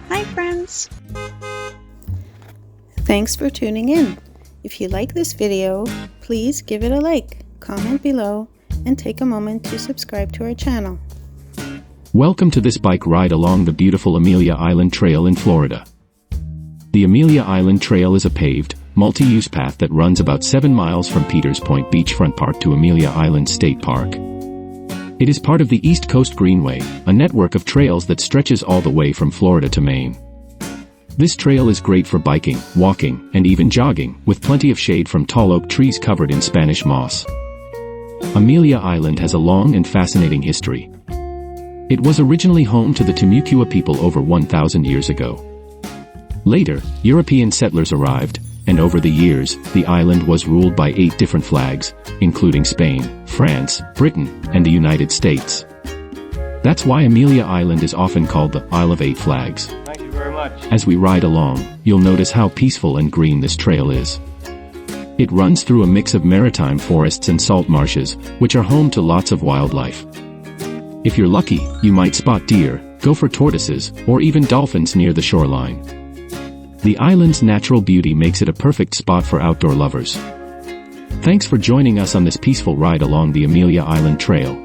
Hi friends! Thanks for tuning in. If you like this video, please give it a like, comment below, and take a moment to subscribe to our channel. Welcome to this bike ride along the beautiful Amelia Island Trail in Florida. The Amelia Island Trail is a paved, multi-use path that runs about 7 miles from Peters Point Beachfront Park to Amelia Island State Park. It is part of the East Coast Greenway, a network of trails that stretches all the way from Florida to Maine. This trail is great for biking, walking, and even jogging, with plenty of shade from tall oak trees covered in Spanish moss. Amelia Island has a long and fascinating history. It was originally home to the Timucua people over 1,000 years ago. Later, European settlers arrived, and over the years, the island was ruled by 8 different flags, including Spain, France, Britain, and the United States. That's why Amelia Island is often called the Isle of 8 Flags. Thank you very much. As we ride along, you'll notice how peaceful and green this trail is. It runs through a mix of maritime forests and salt marshes, which are home to lots of wildlife. If you're lucky, you might spot deer, gopher tortoises, or even dolphins near the shoreline. The island's natural beauty makes it a perfect spot for outdoor lovers. Thanks for joining us on this peaceful ride along the Amelia Island Trail.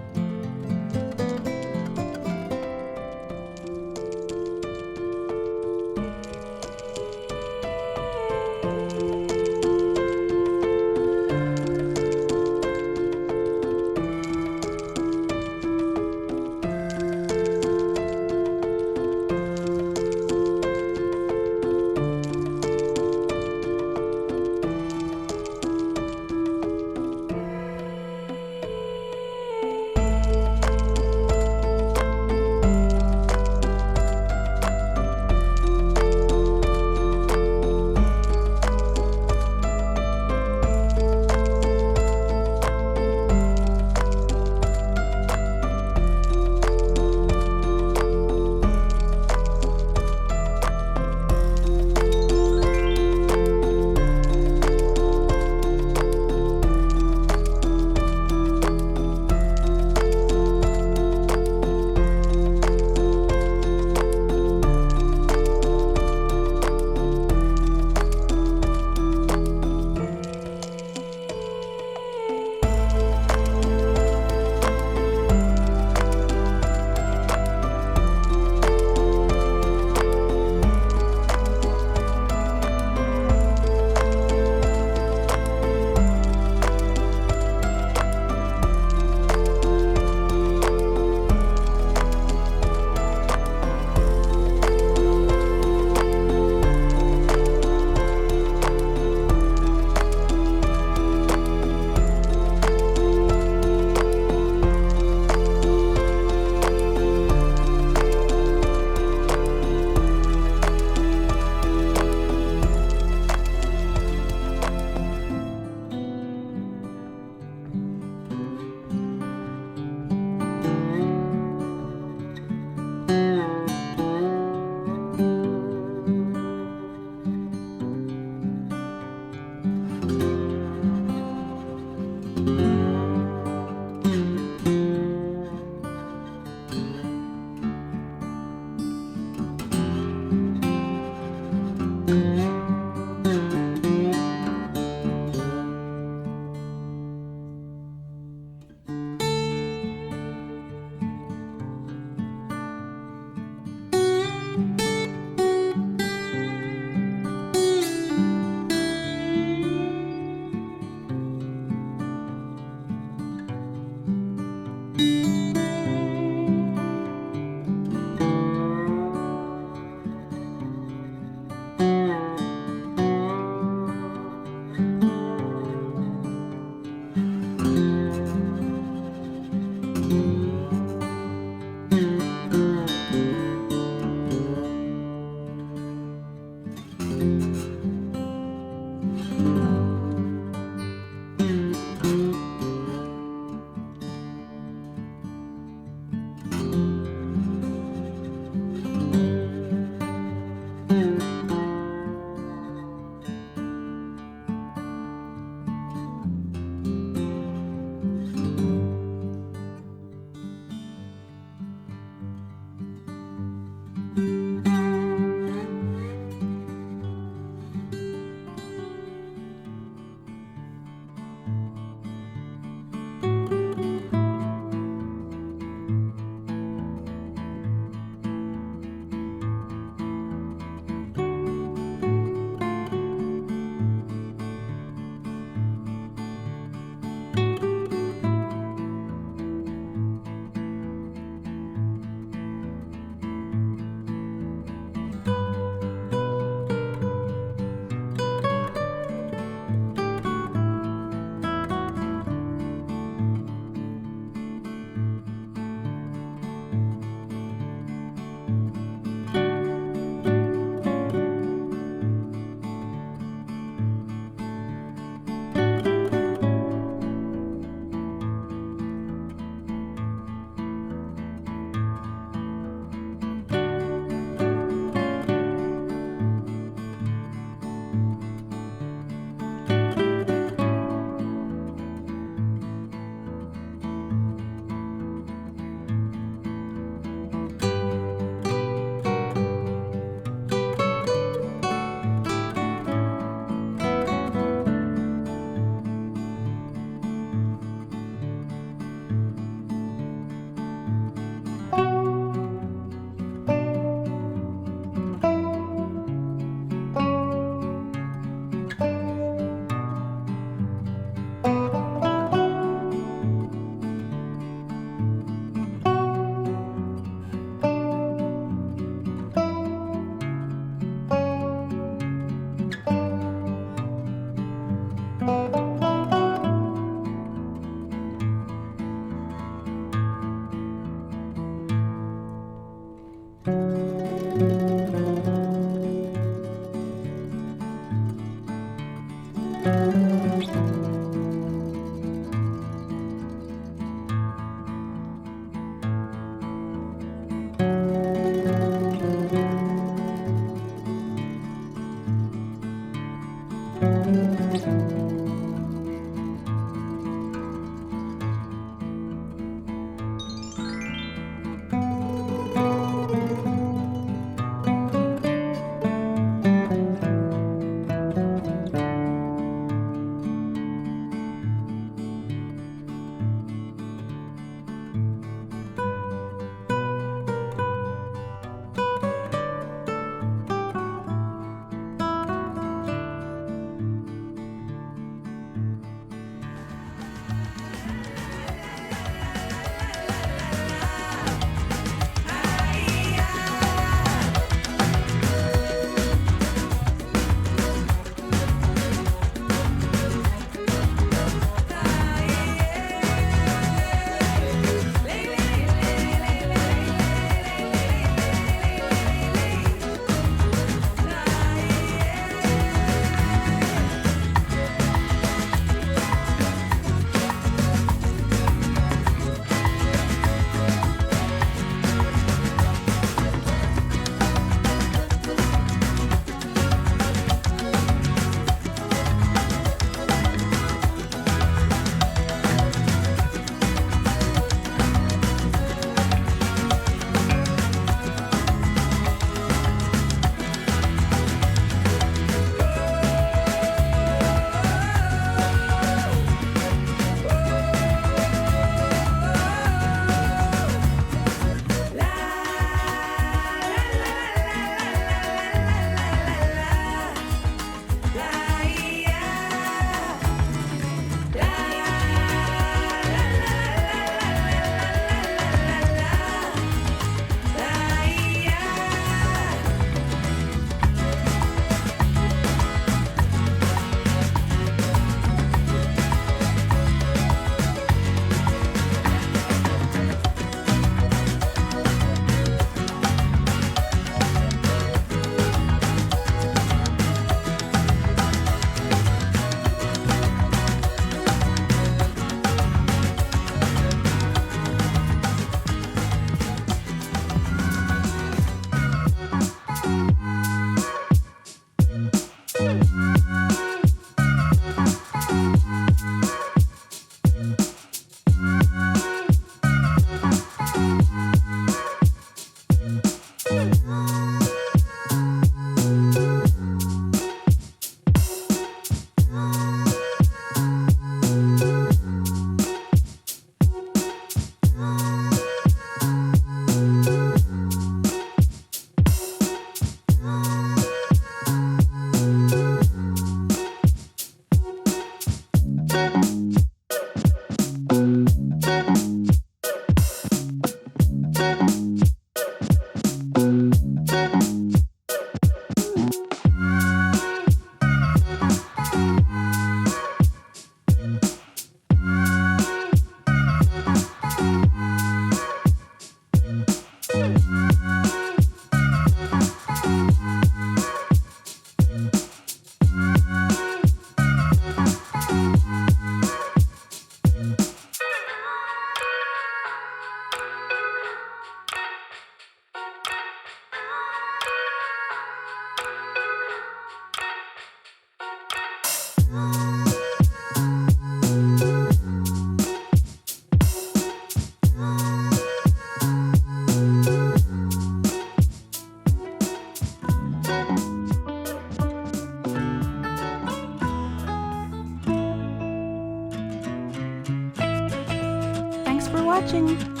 for watching!